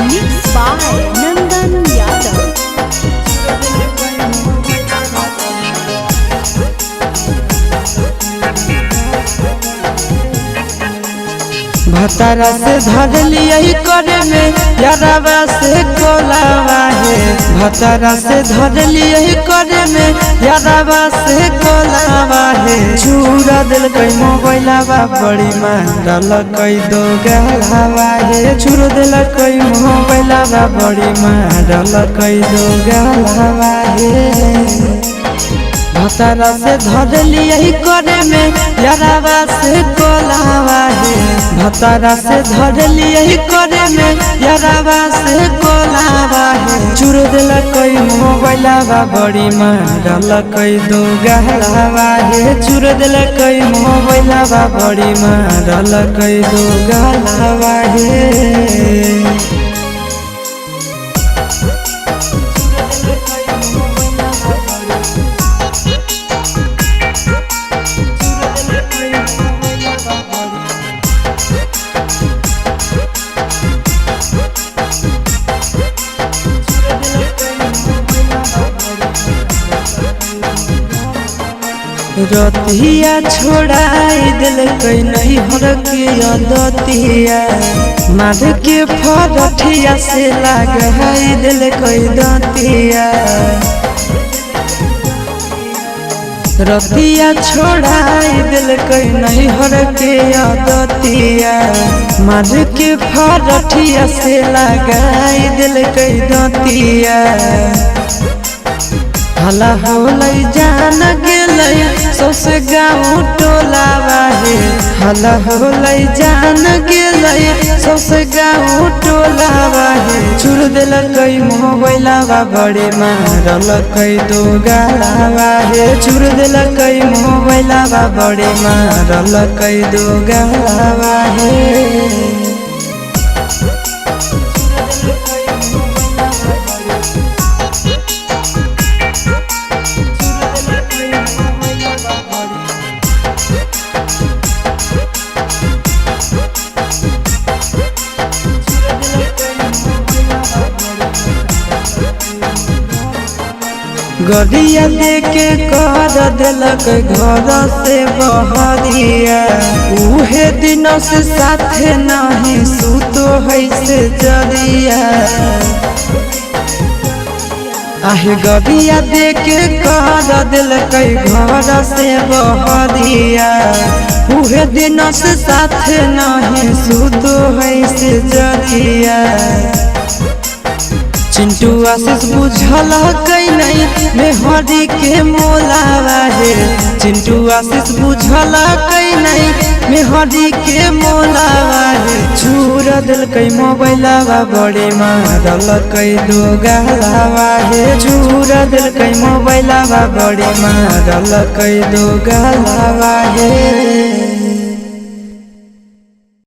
Mixed by Nandan Yadav. भतारा से धर लिया करे में यारावा से कोलावा है। भतारा से धर लिया करे में यारावा से कोलावा है। चूरा दिल कई मोबाइलावा बड़ी मारल कई दो गलावा है। चूरा दिल कई मोबाइलावा बड़ी मारल कई दो गलावा है। भतारा से धर लिया करे में यारावा से कोलावा है। भतारा से धर लिया करे में यारावा से कोलावा है। चूर दिल कोई मोबाइलावा बड़ी मारल कई दो गलावा है। चूर दिल कोई मोबाइलावा बड़ी मारल कई दो गलावा है। रतिया छोड़ाई दिल कई नहीं हर के अदतिया। मार के फरठिया से लगाई दिल कई दतिया। रतिया छोड़ाई दिल कई नहीं हर के अदतिया। मार के फरठिया से लगाई दिल कई दतिया। हला होलै जान गेलै सौसे गाँव टोलावा है। हला होलै जान गेलै सौसे गाँव टोलावा है। चूर दिल कई मोबाइलावा बड़े मारल कई दो गलावा है। चूर दिल कई मोबाइलावा बड़े मारल कई दो गलावा है। गड़िया देके कर दिलक घर से बहरिया। उहे दिनों से साथे नहीं सुतो है से जरिया। आहे गड़िया देके कर दिलक घर से बहरिया। उहे दिनों से साथे नहीं सुतो है से जरिया। चिंटू आशीष बुझल कई नहीं मेहरी के मोलावा है। चिंटू आशीष बुझल कई नहीं मेहरी के मोलावा है। चूर दिल कई मोबाइलावा बड़े मारल कई दो गलावा है। चूर दिल कई मोबाइलावा बड़े मारल कई दो गलावा है।